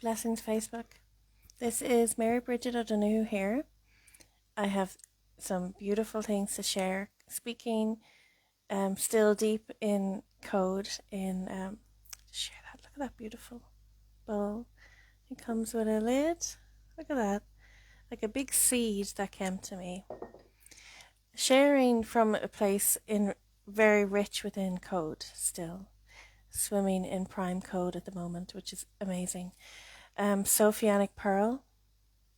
Blessings, Facebook. This is Mary Bridget O'Donoghue here. I have some beautiful things to share. Speaking still deep in code share that. Look at that beautiful bowl. It comes with a lid. Look at that. Like a big seed that came to me. Sharing from a place in very rich within code still. Swimming in prime code at the moment, which is amazing. Sophianic pearl,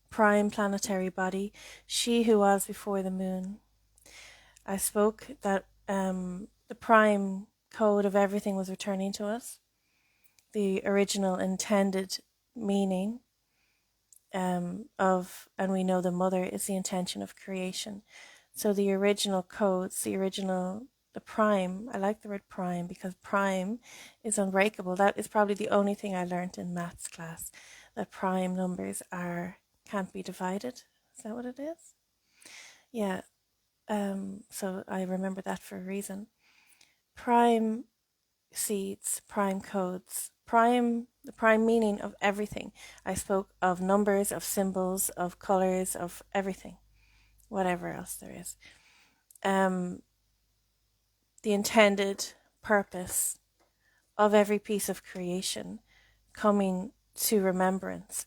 prime planetary body, she who was before the moon. I spoke that the prime code of everything was returning to us, the original intended meaning and we know the mother is the intention of creation. So the original codes, the prime, I like the word prime because prime is unbreakable. That is probably the only thing I learned in maths class, that prime numbers can't be divided. Is that what it is? Yeah. So I remember that for a reason. Prime seeds, prime codes, the prime meaning of everything. I spoke of numbers, of symbols, of colors, of everything, whatever else there is. The intended purpose of every piece of creation coming to remembrance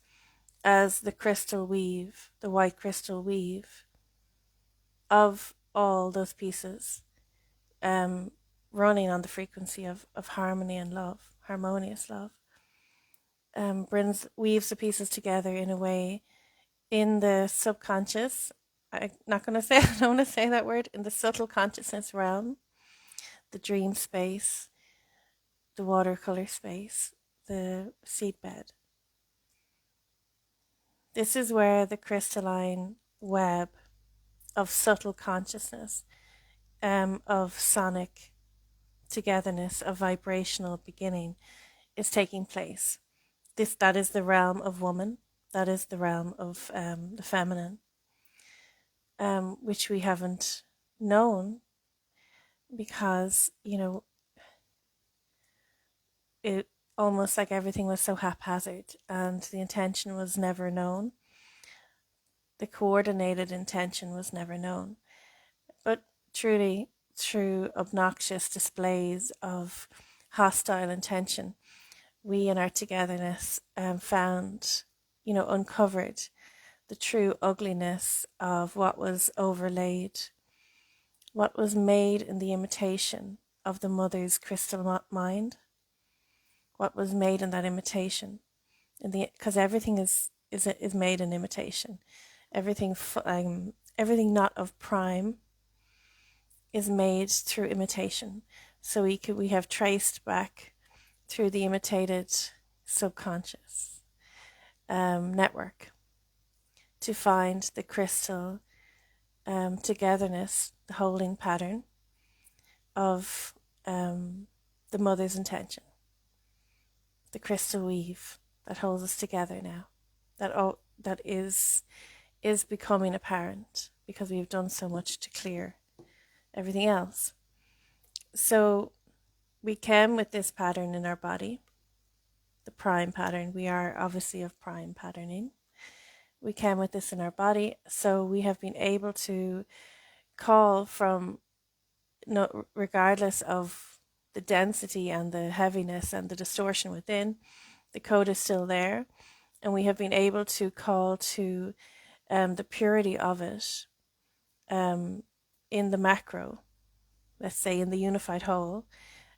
as the crystal weave, the white crystal weave of all those pieces, running on the frequency of harmony and love, harmonious love, weaves the pieces together in a way in the subconscious. I'm not going to say, I don't want to say that word, in the subtle consciousness realm, the dream space, the watercolor space, the seedbed. This is where the crystalline web of subtle consciousness, of sonic togetherness, of vibrational beginning is taking place. That is the realm of woman. That is the realm of the feminine, which we haven't known because, it almost like everything was so haphazard and the intention was never known. The coordinated intention was never known. But truly, through obnoxious displays of hostile intention, we in our togetherness found, uncovered the true ugliness of what was overlaid, what was made in the imitation of the mother's crystal mind, what was made in that imitation, because everything is made in imitation. Everything not of prime is made through imitation. So we have traced back through the imitated subconscious network to find the crystal togetherness, the holding pattern of the mother's intention, the crystal weave that holds us together now, that is becoming apparent because we've done so much to clear everything else. So we came with this pattern in our body, the prime pattern. We are obviously of prime patterning. We came with this in our body, so we have been able to call from, regardless of the density and the heaviness and the distortion within, the code is still there, and we have been able to call to the purity of it in the macro, let's say in the unified whole,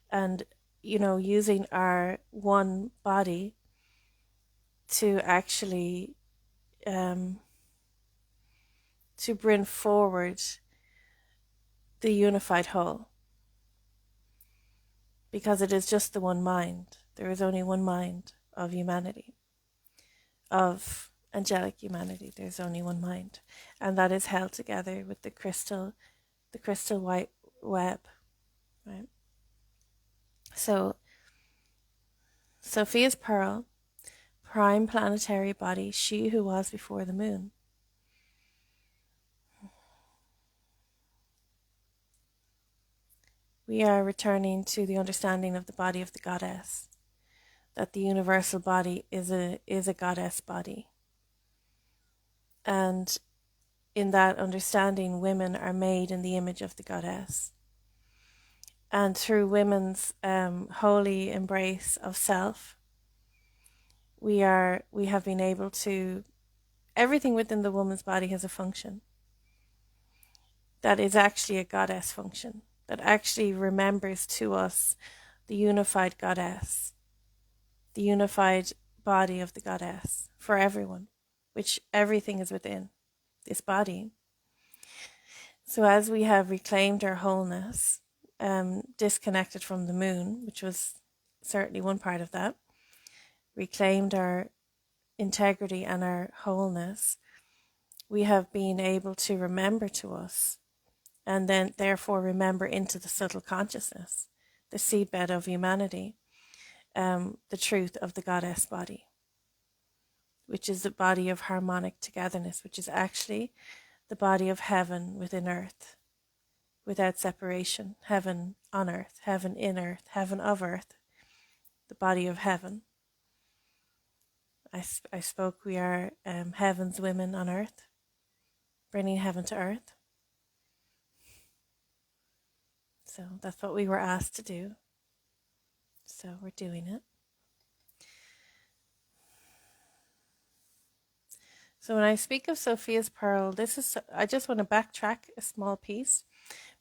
and using our one body to actually to bring forward the unified whole, because it is just the one mind. There is only one mind of humanity, of angelic humanity. There's only one mind, and that is held together with the crystal white web, right? So Sophia's pearl, prime planetary body, she who was before the moon. We are returning to the understanding of the body of the goddess, that the universal body is a goddess body. And in that understanding, women are made in the image of the goddess. And through women's holy embrace of self, we have been able to, everything within the woman's body has a function that is actually a goddess function, that actually remembers to us the unified goddess, the unified body of the goddess for everyone, which everything is within this body. So as we have reclaimed our wholeness, disconnected from the moon, which was certainly one part of that, reclaimed our integrity and our wholeness, we have been able to remember to us, and then therefore remember into the subtle consciousness, the seedbed of humanity, the truth of the goddess body, which is the body of harmonic togetherness, which is actually the body of heaven within earth, without separation, heaven on earth, heaven in earth, heaven of earth, the body of heaven. I spoke, we are heaven's women on earth, bringing heaven to earth. So that's what we were asked to do. So we're doing it. So when I speak of Sophia's Pearl, I just want to backtrack a small piece,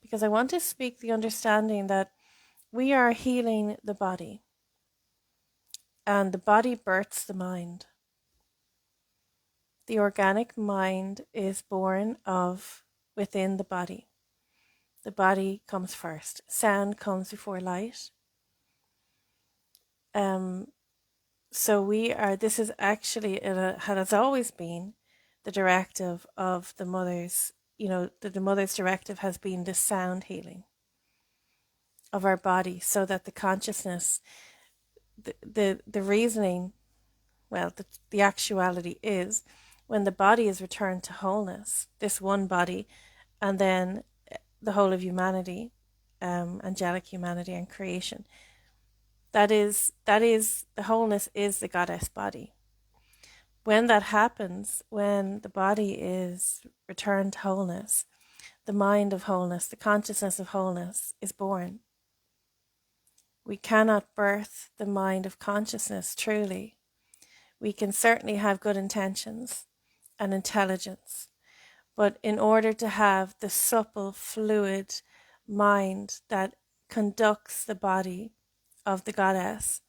because I want to speak the understanding that we are healing the body, and the body births the mind. The organic mind is born of within the body. The body comes first. Sound comes before light. So this is actually, it has always been the directive of the mother's, the mother's directive has been the sound healing of our body, so that the consciousness, the reasoning, well, the actuality is, when the body is returned to wholeness, this one body, and then the whole of humanity, angelic humanity and creation, that is the wholeness is the goddess body. When that happens, when the body is returned to wholeness, the mind of wholeness, the consciousness of wholeness is born. We cannot birth the mind of consciousness truly. We can certainly have good intentions and intelligence, but in order to have the supple, fluid mind that conducts the body of the goddess,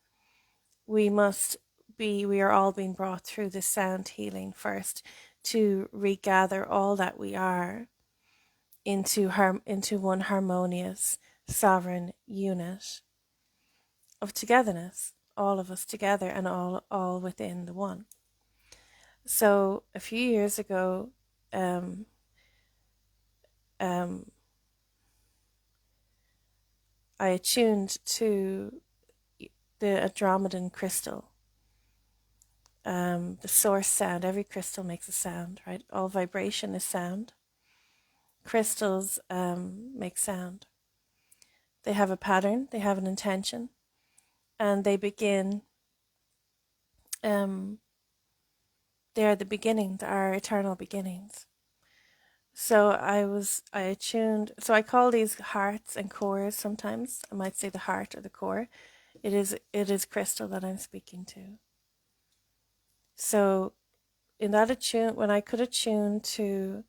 we are all being brought through the sound healing first, to regather all that we are into one harmonious, sovereign unit of togetherness, all of us together and all within the one. So a few years ago, I attuned to the Andromedan crystal, the source sound. Every crystal makes a sound, right? All vibration is sound. Crystals make sound. They have a pattern, they have an intention, and they begin, they are the beginning, they are eternal beginnings. So I attuned, so I call these hearts and cores sometimes. I might say the heart or the core. It is crystal that I'm speaking to. So in that when I could attune to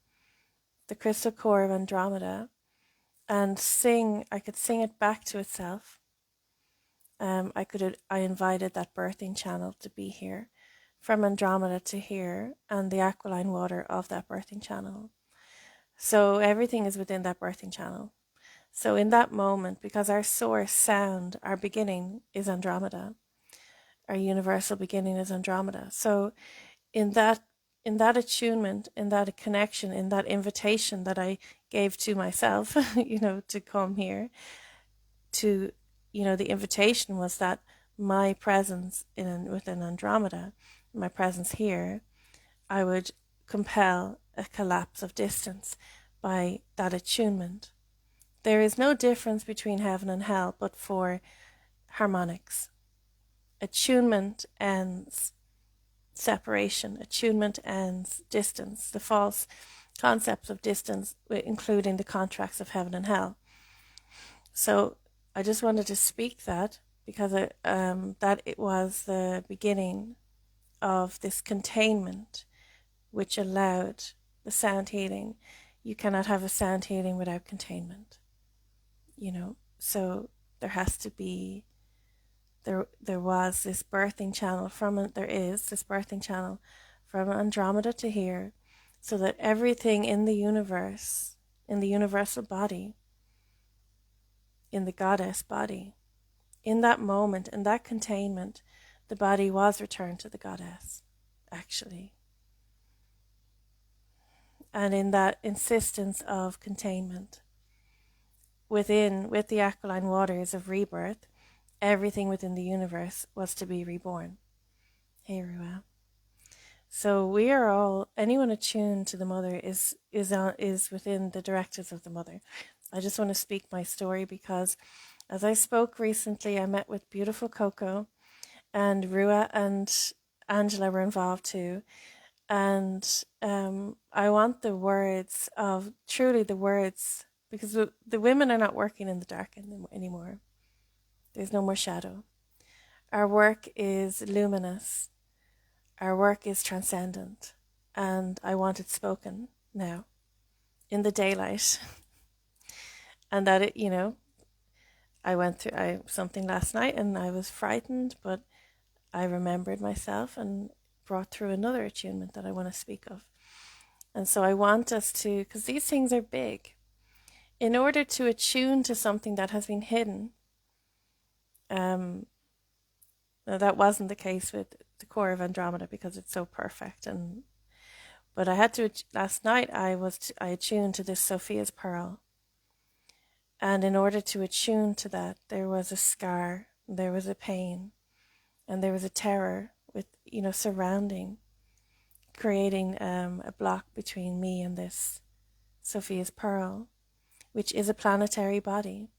the crystal core of Andromeda and I could sing it back to itself. I invited that birthing channel to be here, from Andromeda to here, and the alkaline water of that birthing channel. So everything is within that birthing channel. So in that moment, because our source sound, our beginning is Andromeda, our universal beginning is Andromeda. So in that attunement, in that connection, in that invitation that I gave to myself, to come here, to, the invitation was that my presence within Andromeda, my presence here, I would compel a collapse of distance by that attunement. There is no difference between heaven and hell but for harmonics. attunement ends separation, attunement ends distance, the false concepts of distance, including the contracts of heaven and hell. So I just wanted to speak that because that it was the beginning of this containment, which allowed the sound healing. You cannot have a sound healing without containment, so there has to be, there was this birthing channel there is this birthing channel from Andromeda to here, so that everything in the universe, in the universal body, in the goddess body, in that moment, in that containment, the body was returned to the goddess, actually. And in that insistence of containment, with the alkaline waters of rebirth, everything within the universe was to be reborn. Hey, Ruah. So we are all, anyone attuned to the mother is within the directives of the mother. I just want to speak my story because as I spoke recently, I met with beautiful Coco, and Ruah and Angela were involved too. And I want the words of, truly the words, because the women are not working in the dark anymore. There's no more shadow. Our work is luminous. Our work is transcendent. And I want it spoken now, in the daylight. And that I went through something last night and I was frightened, but I remembered myself and brought through another attunement that I want to speak of. And so I want us to, because these things are big, in order to attune to something that has been hidden. Now that wasn't the case with the core of Andromeda because it's so perfect. But I had to, last night I attuned to this Sophia's Pearl. And in order to attune to that, there was a scar, there was a pain, and there was a terror with, surrounding, creating a block between me and this Sophia's Pearl, which is a planetary body.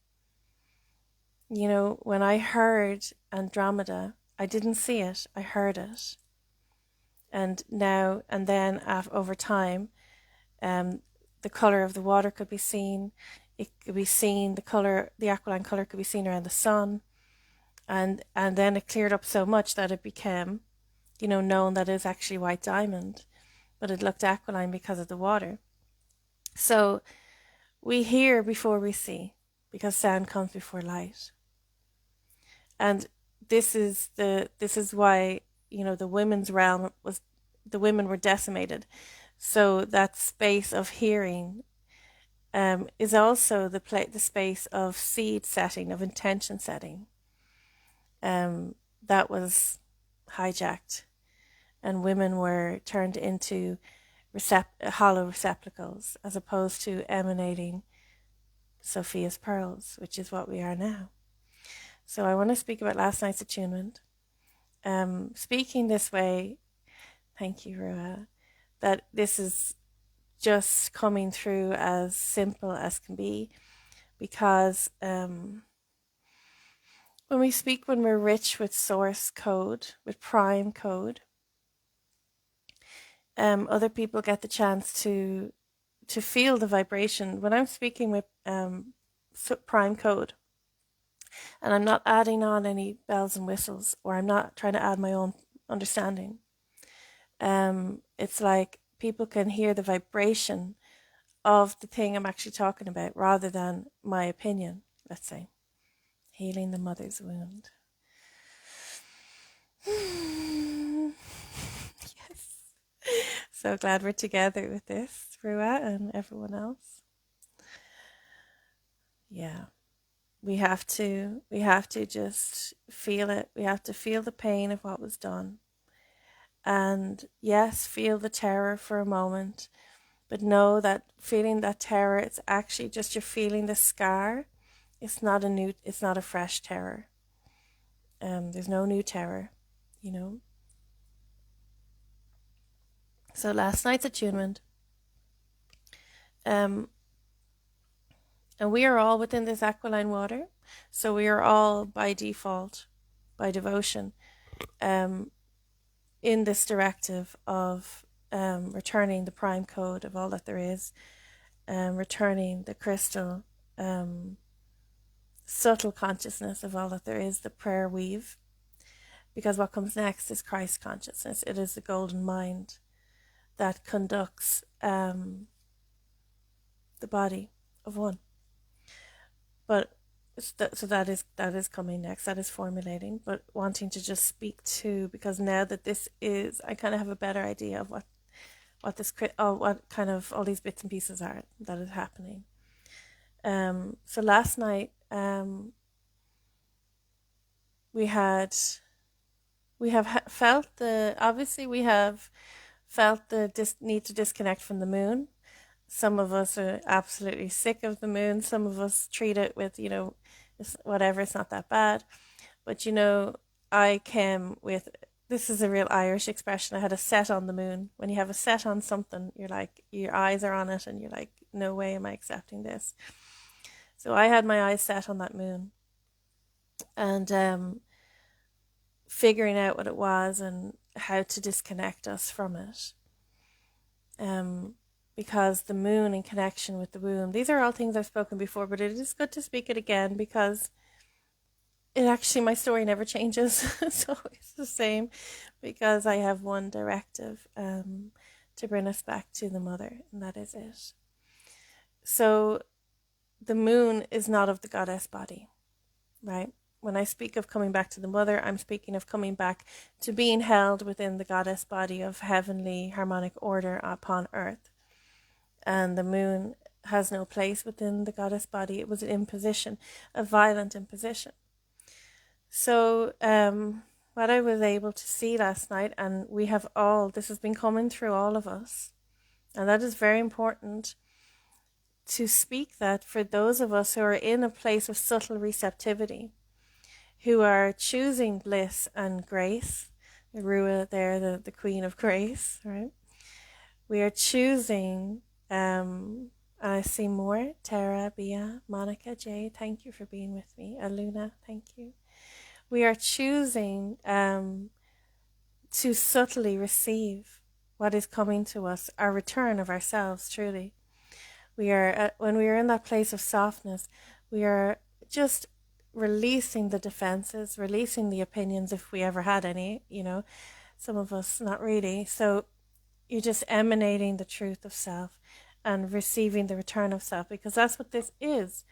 When I heard Andromeda, I didn't see it, I heard it. And now, and then over time, the color of the water could be seen. It could be seen, the alkaline color could be seen around the sun. And then it cleared up so much that it became, known that it's actually white diamond, but it looked alkaline because of the water. So we hear before we see, because sound comes before light. And this is why, the women's realm the women were decimated. So that space of hearing is also the space of seed setting, of intention setting. That was hijacked, and women were turned into hollow receptacles as opposed to emanating Sophia's pearls, which is what we are now. So I want to speak about last night's attunement. Speaking this way, thank you, Ruah, that this is just coming through as simple as can be, because when we're rich with source code, with prime code, other people get the chance to feel the vibration. When I'm speaking with prime code, and I'm not adding on any bells and whistles, or I'm not trying to add my own understanding, it's like people can hear the vibration of the thing I'm actually talking about rather than my opinion, let's say. Healing the mother's wound. Yes. So glad we're together with this, Ruah, and everyone else. Yeah. We have to just feel it. We have to feel the pain of what was done. And yes, feel the terror for a moment, but know that feeling that terror, it's actually just you're feeling the scar. It's not a fresh terror. There's no new terror, So last night's attunement, and we are all within this alkaline water. So we are all by default, by devotion, um, in this directive of returning the prime code of all that there is, returning the crystal subtle consciousness of all that there is, the prayer weave, because what comes next is Christ consciousness. It is the golden mind that conducts the body of one. But so that is coming next. That is formulating, but wanting to just speak to, because now that this is, I kind of have a better idea of what what kind of all these bits and pieces are that is happening. So last night we have felt the need to disconnect from the moon. Some of us are absolutely sick of the moon. Some of us treat it with, whatever, it's not that bad. But, I came with, this is a real Irish expression. I had a set on the moon. When you have a set on something, you're like, your eyes are on it and you're like, no way am I accepting this. So I had my eyes set on that moon and figuring out what it was and how to disconnect us from it. Because the moon in connection with the womb, these are all things I've spoken before, but it is good to speak it again because it actually, my story never changes. So it's the same, because I have one directive to bring us back to the mother, and that is it. So the moon is not of the goddess body, right? When I speak of coming back to the mother, I'm speaking of coming back to being held within the goddess body of heavenly harmonic order upon earth. And the moon has no place within the goddess body. It was an imposition, a violent imposition. So what I was able to see last night, and this has been coming through all of us, and that is very important to speak that for those of us who are in a place of subtle receptivity, who are choosing bliss and grace, the Rua there, the Queen of Grace, right? We are choosing, I see more, Tara, Bia, Monica, Jay, thank you for being with me, Aluna, thank you. We are choosing to subtly receive what is coming to us, our return of ourselves, truly. We are, when we are in that place of softness, we are just releasing the defenses, releasing the opinions if we ever had any, some of us not really. So you're just emanating the truth of self and receiving the return of self, because that's what this is.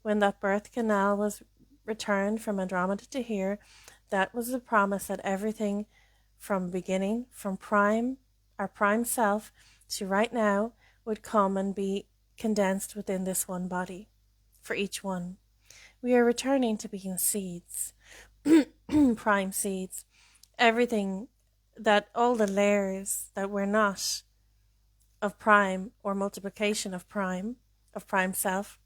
When that birth canal was returned from Andromeda to here, that was the promise that everything from beginning, from our prime self to right now, would come and be condensed within this one body for each one. We are returning to being seeds, prime seeds, everything, that all the layers that were not of prime or multiplication of prime self.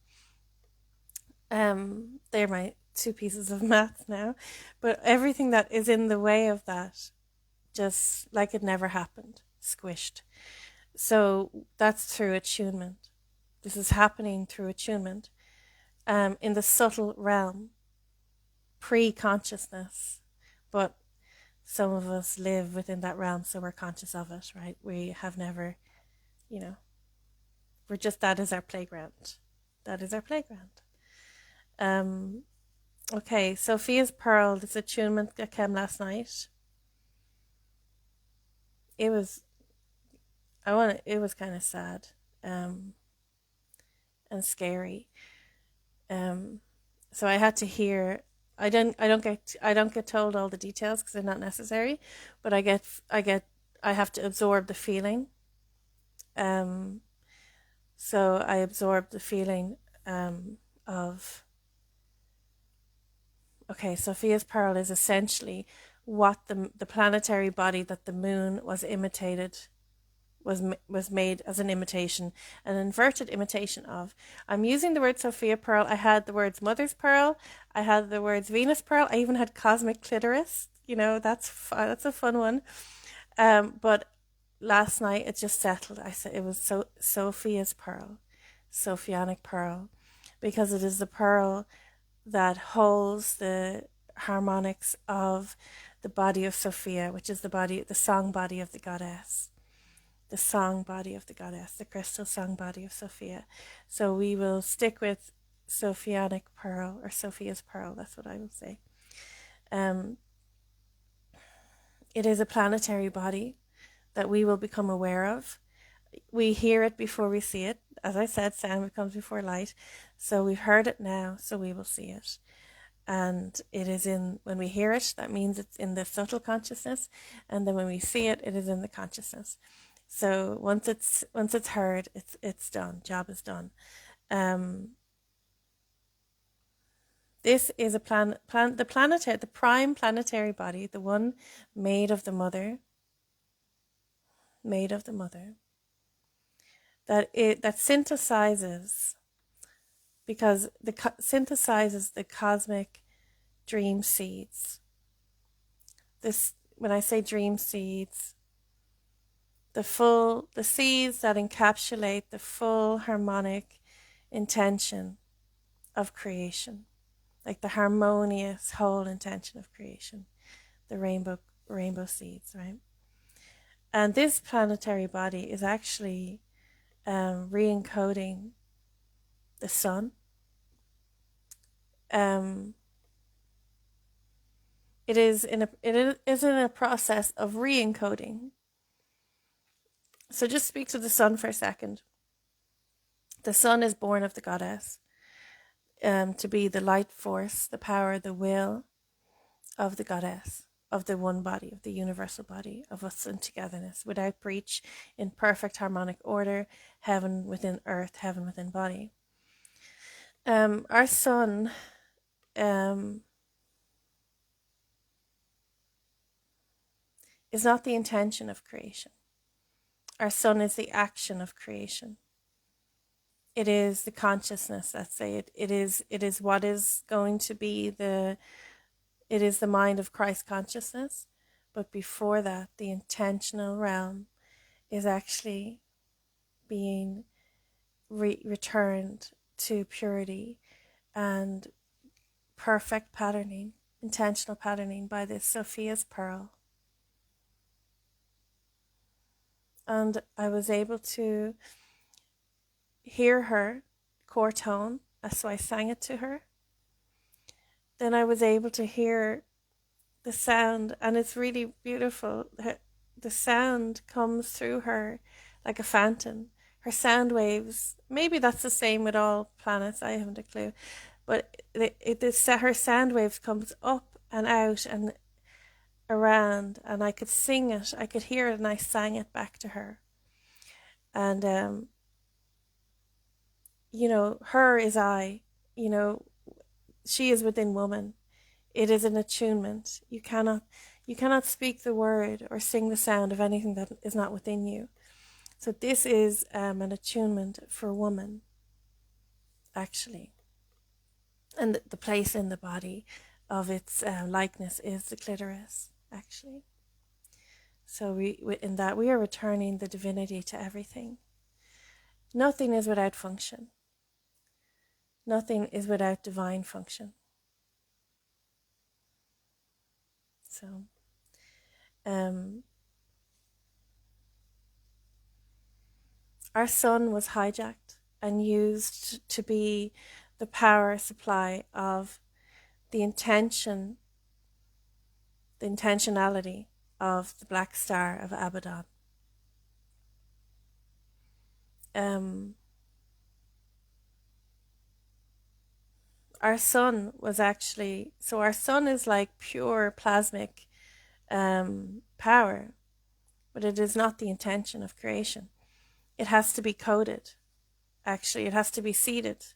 They're my two pieces of math now, but everything that is in the way of that, just like it never happened, squished. So that's through attunement. This is happening through attunement, in the subtle realm, pre-consciousness, but some of us live within that realm, so we're conscious of it, right? We have never, we're just, that is our playground. That is our playground. Okay, Sophia's Pearl, this attunement that came last night. It was kind of sad, and scary. So I had to hear. I don't get told all the details because they're not necessary, but I have to absorb the feeling. So I absorbed the feeling of. Okay, Sophia's Pearl is essentially what the planetary body that the moon was made as an imitation, an inverted imitation of. I'm using the word Sophia Pearl. I had the words Mother's Pearl. I had the words Venus Pearl. I even had Cosmic Clitoris. That's a fun one. But last night it just settled. I said it was Sophia's Pearl, Sophianic Pearl, because it is the pearl that holds harmonics of the body of Sophia, which is the song body of the goddess, the song body of the goddess, the crystal song body of Sophia. So we will stick with Sophianic pearl, or Sophia's pearl, that's what I will say. It is a planetary body that we will become aware of. We hear it before we see it. As I said, sound comes before light. So we've heard it now, so we will see it. And it is when we hear it, that means it's in the subtle consciousness. And then when we see it, it is in the consciousness. So once it's heard, it's done. Job is done. This is the prime planetary body, the one made of the mother, that synthesizes, because synthesizes the cosmic dream seeds. This, when I say dream seeds, the seeds that encapsulate the full harmonic intention of creation, like the harmonious whole intention of creation, the rainbow seeds, right? And this planetary body is actually re-encoding the sun. It is in a process of re-encoding. So just speak to the sun for a second. The sun is born of the goddess, to be the light force, the power, the will of the goddess, of the one body, of the universal body, of us in togetherness, without breach, in perfect harmonic order, heaven within earth, heaven within body. Our sun is not the intention of creation. Our sun is the action of creation. It is the consciousness, let's say. It is what is going to be it is the mind of Christ consciousness. But before that, the intentional realm is actually being returned to purity and perfect patterning, intentional patterning by this Sophia's pearl. And I was able to hear her core tone, so I sang it to her. Then I was able to hear the sound, and it's really beautiful. The sound comes through her like a fountain. Her sound waves, maybe that's the same with all planets, I haven't a clue, but her sound waves comes up and out and around, and I could sing it, I could hear it, and I sang it back to her. And her is I, she is within woman. It is an attunement. You cannot speak the word or sing the sound of anything that is not within you. So this is an attunement for woman, actually. And the place in the body of its likeness is the clitoris, actually. So in that we are returning the divinity to everything. Nothing is without function. Nothing is without divine function. So, our sun was hijacked and used to be the power supply of the intentionality of the black star of Abaddon. Our sun was actually, so our sun is like pure plasmic power, but it is not the intention of creation. It has to be coded. Actually, it has to be seeded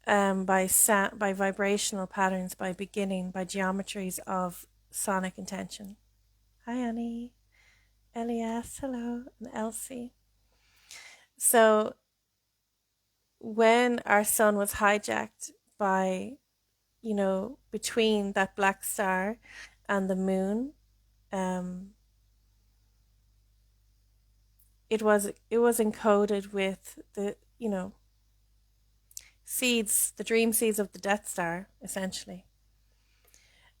by vibrational patterns, by geometries of sonic intention. Hi, Annie, Elias, hello, and Elsie. So when our sun was hijacked by, between that black star and the moon, it was encoded with the, seeds, the dream seeds of the Death Star, essentially.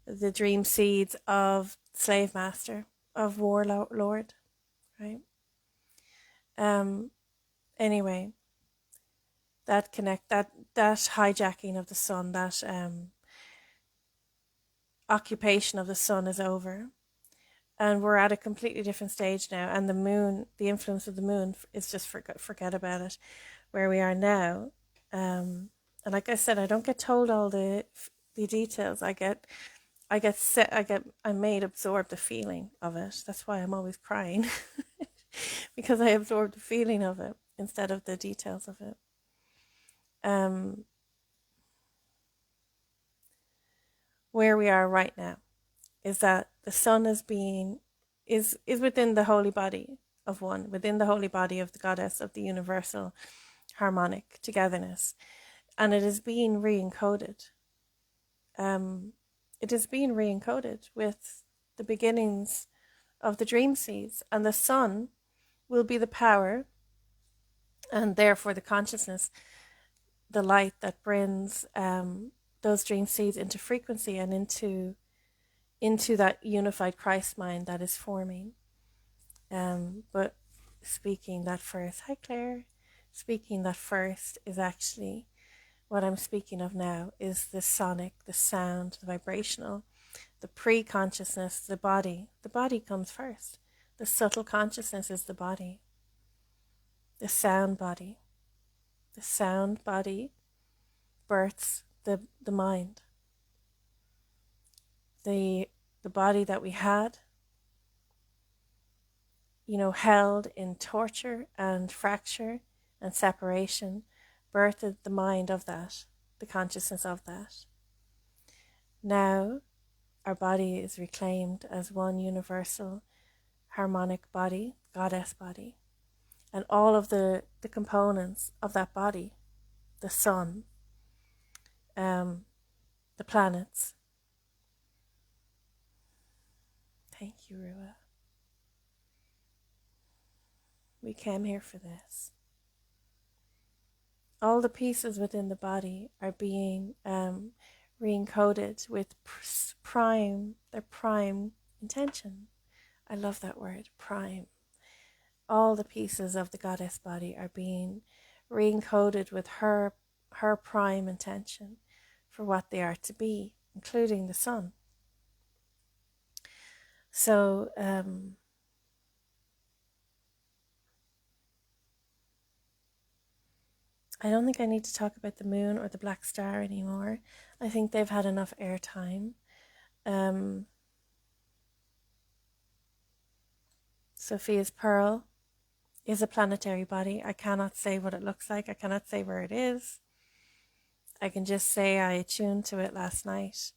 the dream seeds of slave master, of warlord, right? Anyway, that hijacking of the sun, that occupation of the sun is over, and we're at a completely different stage now. And the moon, the influence of the moon, is just forget about it. Where we are now, and like I said, I don't get told all the details. I made absorb the feeling of it. That's why I'm always crying because I absorb the feeling of it instead of the details of it. Where we are right now is that the sun is within the holy body of one, within the holy body of the goddess of the universal harmonic togetherness, and it is being re-encoded. It is being re-encoded with the beginnings of the dream seeds, and the sun will be the power and therefore the consciousness, the light that brings those dream seeds into frequency and into that unified Christ mind that is forming. But speaking that first, hi Claire, speaking that first is actually what I'm speaking of now, is the sonic, the sound, the vibrational, the pre-consciousness, the body. The body comes first. The subtle consciousness is the body. The sound body. The sound body births the mind. The body that we had, held in torture and fracture and separation, birthed the mind of that, the consciousness of that. Now, our body is reclaimed as one universal harmonic body, goddess body, and all of the components of that body, the sun, the planets. Thank you, Rua. We came here for this. All the pieces within the body are being re-encoded with their prime intention. I love that word, prime. All the pieces of the goddess body are being re-encoded with her prime intention for what they are to be, including the sun. So I don't think I need to talk about the moon or the black star anymore. I think they've had enough airtime. Sophia's Pearl is a planetary body. I cannot say what it looks like. I cannot say where it is. I can just say I attuned to it last night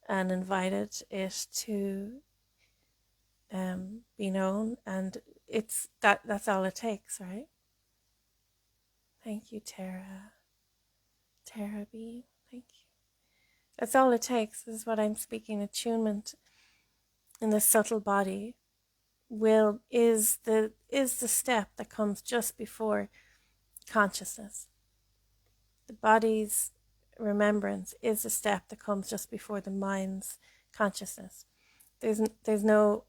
and invited it to be known, and it's that's all it takes, right? Thank you, Tara B. Thank you. That's all it takes. This is what I'm speaking. Attunement in the subtle body is the step that comes just before consciousness. The body's remembrance is the step that comes just before the mind's consciousness. There's no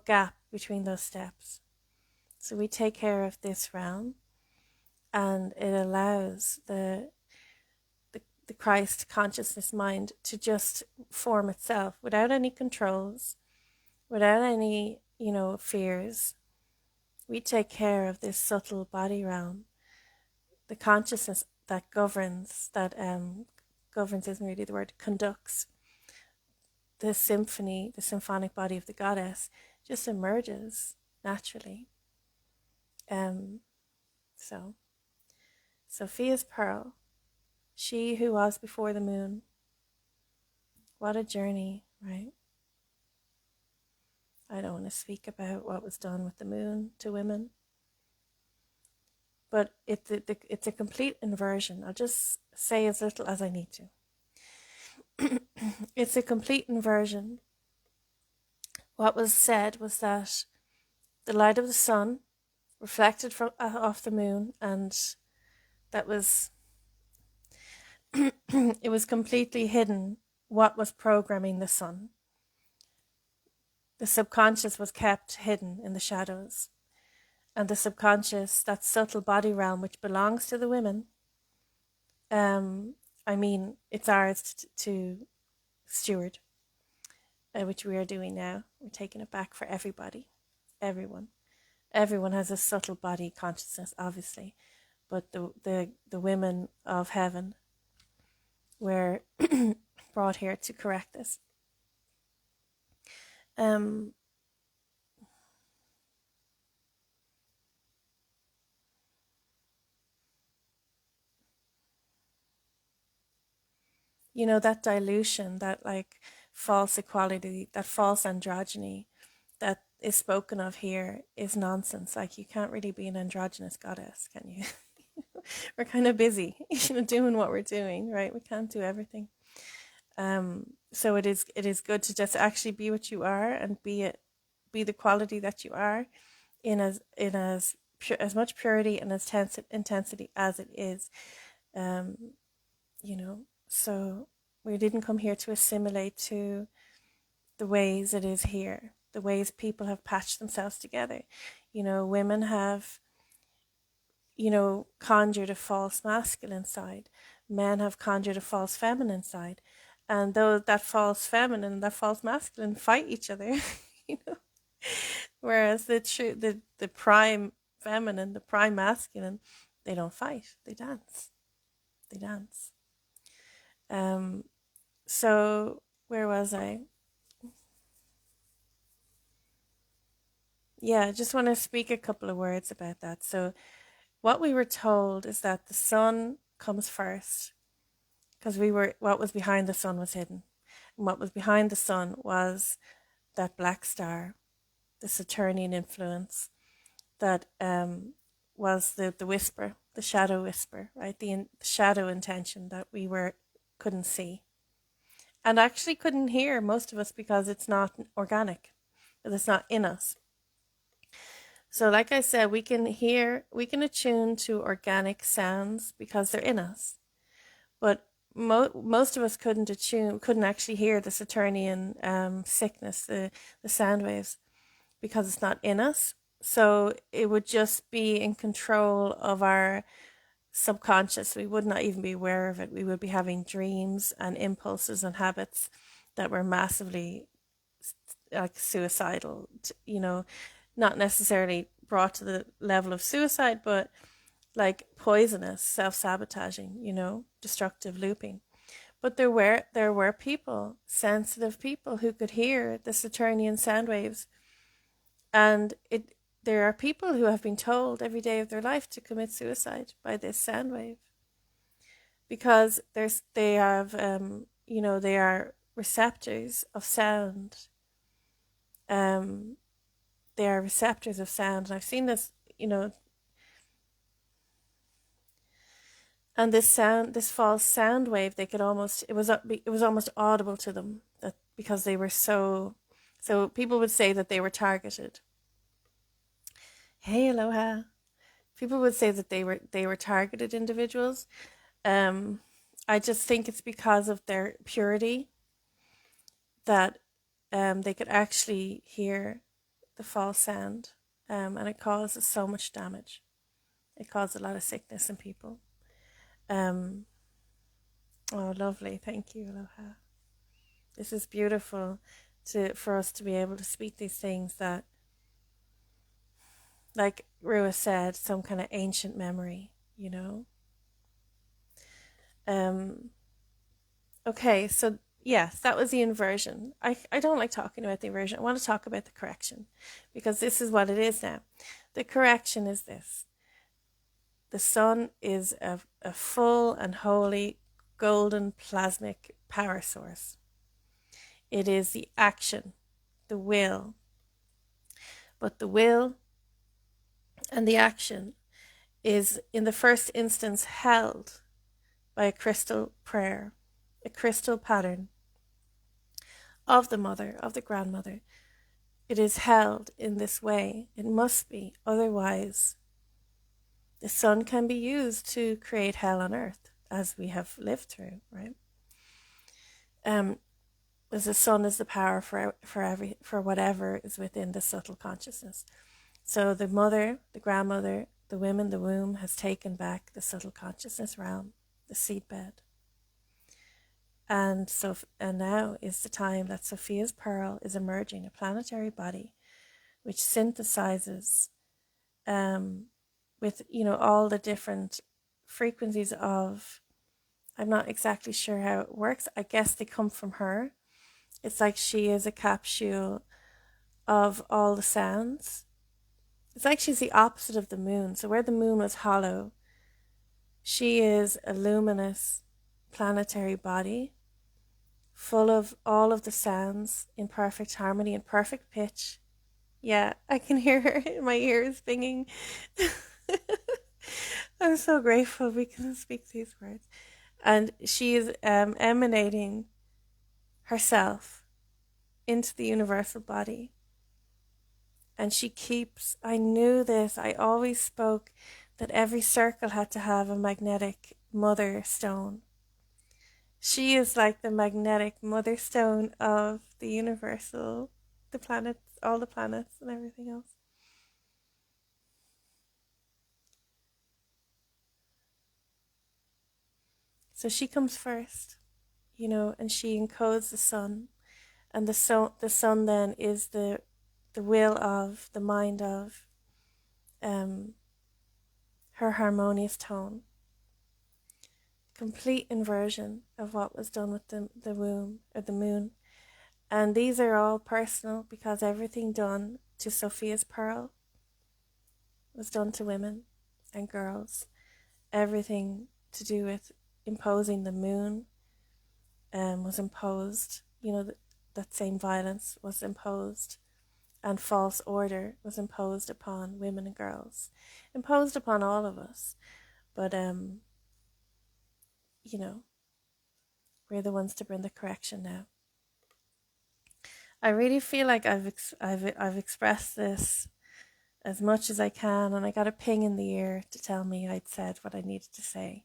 gap between those steps. So we take care of this realm, and it allows the Christ consciousness mind to just form itself without any controls, without any, fears. We take care of this subtle body realm, the consciousness that governs, governs isn't really the word, conducts. The symphonic body of the goddess just emerges naturally. So, Sophia's Pearl, she who was before the moon. What a journey, right? I don't want to speak about what was done with the moon to women, but it's a complete inversion. I'll just say as little as I need to. It's a complete inversion. What was said was that the light of the sun reflected from off the moon, and that was it was completely hidden what was programming the sun. The subconscious was kept hidden in the shadows. And the subconscious, that subtle body realm which belongs to the women, it's ours to steward, which we are doing now. We're taking it back for everybody, everyone. Everyone has a subtle body consciousness, obviously, but the women of heaven were brought here to correct this. That dilution, that like false equality, that false androgyny that is spoken of here is nonsense. Like, you can't really be an androgynous goddess, can you? We're kind of busy, doing what we're doing, right? We can't do everything. So it is good to just actually be what you are and be the quality that you are in as much purity and as intensity as it is. So we didn't come here to assimilate to the ways it is here, the ways people have patched themselves together. Women have, conjured a false masculine side. Men have conjured a false feminine side. And though that false feminine and that false masculine fight each other, whereas the prime feminine, the prime masculine, they don't fight, they dance. So where was I? Yeah, I just want to speak a couple of words about that. So what we were told is that the sun comes first, because what was behind the sun was hidden. And what was behind the sun was that black star, the Saturnian influence, that was the whisper, the shadow whisper, right? The shadow intention that we couldn't see. And actually couldn't hear, most of us, because it's not organic, because it's not in us. So like I said, we can attune to organic sounds because they're in us. But most of us couldn't actually hear the Saturnian sickness, the sound waves, because it's not in us. So it would just be in control of our subconscious. We would not even be aware of it. We would be having dreams and impulses and habits that were massively like suicidal, not necessarily brought to the level of suicide, but like poisonous, self-sabotaging, destructive looping. But there were people, sensitive people, who could hear the Saturnian sound waves. And there are people who have been told every day of their life to commit suicide by this sound wave, because they are receptors of sound. They are receptors of sound, and I've seen this, and this false sound wave, it was almost audible to them, that because they were so people would say that they were targeted. Hey, aloha. People would say that they were targeted individuals. I just think it's because of their purity that they could actually hear the false sound, and it causes so much damage. It caused a lot of sickness in people. Oh, lovely. Thank you, aloha. This is beautiful for us to be able to speak these things that, like Rua said, some kind of ancient memory, Okay, so yes, that was the inversion. I don't like talking about the inversion. I want to talk about the correction, because this is what it is now. The correction is this. The sun is a full and holy golden plasmic power source. It is the action, the will. But the will and the action is, in the first instance, held by a crystal prayer, a crystal pattern of the mother, of the grandmother. It is held in this way. It must be, otherwise the sun can be used to create hell on earth, as we have lived through, right? as the sun is the power for whatever is within the subtle consciousness. So the mother, the grandmother, the women, the womb has taken back the subtle consciousness realm, the seedbed. And now is the time that Sophia's Pearl is emerging, a planetary body which synthesizes with, all the different frequencies of, I'm not exactly sure how it works. I guess they come from her. It's like she is a capsule of all the sounds. It's like she's the opposite of the moon. So where the moon was hollow, she is a luminous planetary body full of all of the sounds in perfect harmony and perfect pitch. Yeah, I can hear her in my ears singing. I'm so grateful we can speak these words. And she is emanating herself into the universal body. And she keeps, I knew this, I always spoke that every circle had to have a magnetic mother stone. She is like the magnetic mother stone of the universal, the planets, all the planets and everything else. So she comes first, and she encodes the sun. And the sun then is the will of, the mind of, her harmonious tone. Complete inversion of what was done with the womb or the moon. And these are all personal because everything done to Sophia's Pearl was done to women and girls. Everything to do with imposing the moon was imposed. That same violence was imposed, and false order was imposed upon women and girls, imposed upon all of us. But we're the ones to bring the correction now. I really feel like I've expressed this as much as I can, and I got a ping in the ear to tell me I'd said what I needed to say,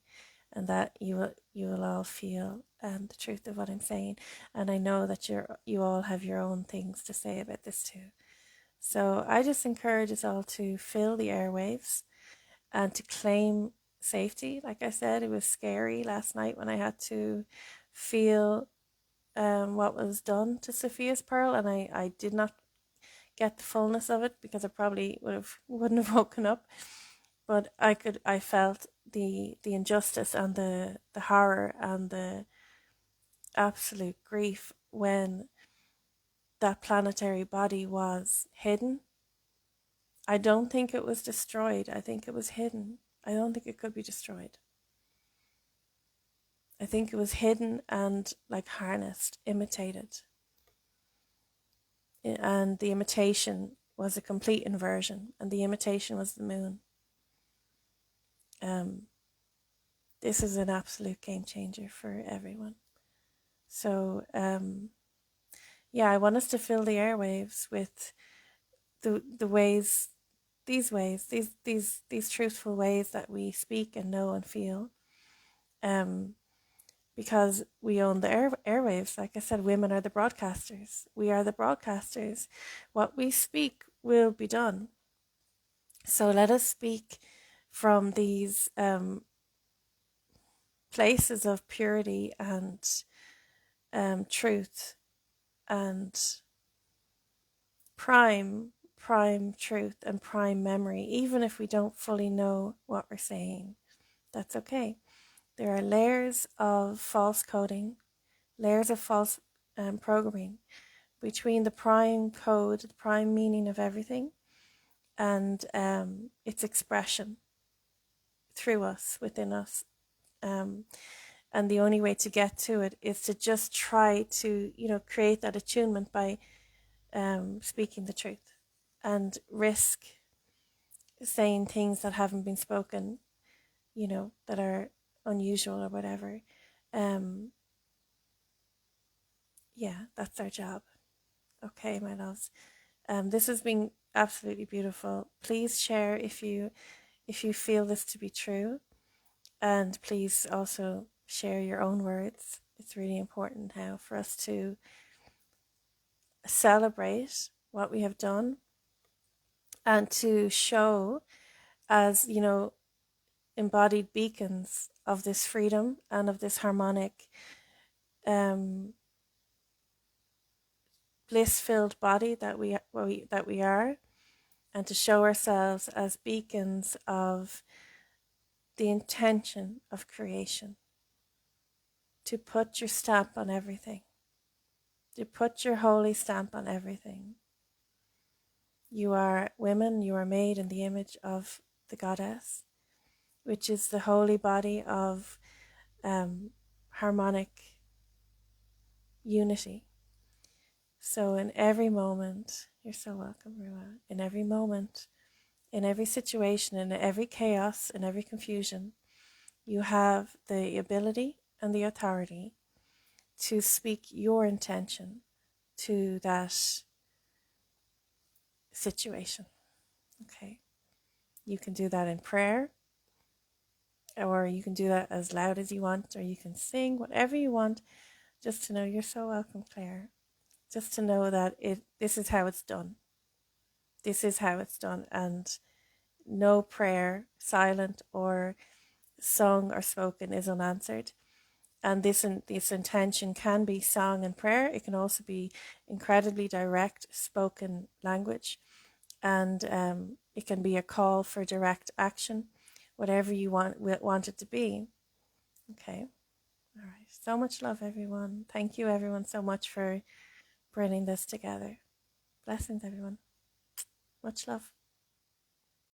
and that you will all feel the truth of what I'm saying. And I know that you all have your own things to say about this too. So I just encourage us all to fill the airwaves and to claim safety. Like I said, it was scary last night when I had to feel what was done to Sophia's Pearl, and I did not get the fullness of it because I probably wouldn't have woken up. But I felt the injustice and the horror and the absolute grief when that planetary body was hidden. I don't think it was destroyed. I think it was hidden. I don't think it could be destroyed. I think it was hidden and like harnessed, imitated. And the imitation was a complete inversion, and the imitation was the moon. This is an absolute game changer for everyone. So, I want us to fill the airwaves with the ways, these truthful ways that we speak and know and feel. Because we own the airwaves. Like I said, women are the broadcasters. We are the broadcasters. What we speak will be done. So let us speak from these places of purity and truth and prime truth and prime memory, even if we don't fully know what we're saying. That's okay. There are layers of false coding, layers of false programming between the prime code, the prime meaning of everything, and its expression through us, within us. And the only way to get to it is to just try to, create that attunement by speaking the truth, and risk saying things that haven't been spoken, that are unusual or whatever. That's our job. Okay, my loves. This has been absolutely beautiful. Please share if you feel this to be true, and please also share your own words. It's really important now for us to celebrate what we have done and to show as, embodied beacons of this freedom and of this harmonic, bliss-filled body that we are, and to show ourselves as beacons of the intention of creation, to put your stamp on everything, to put your holy stamp on everything. You are women, you are made in the image of the goddess, which is the holy body of harmonic unity. So in every moment, you're so welcome, Rua, in every moment, in every situation, in every chaos, in every confusion, you have the ability and the authority to speak your intention to that situation. Okay. You can do that in prayer, or you can do that as loud as you want, or you can sing, whatever you want, just to know you're so welcome, Claire. Just to know that this is how it's done. This is how it's done, and no prayer, silent or sung or spoken, is unanswered. And this intention can be song and prayer. It can also be incredibly direct spoken language, and it can be a call for direct action, whatever you want it to be. Okay. All right. So much love, everyone. Thank you, everyone, so much for bringing this together. Blessings, everyone. Much love.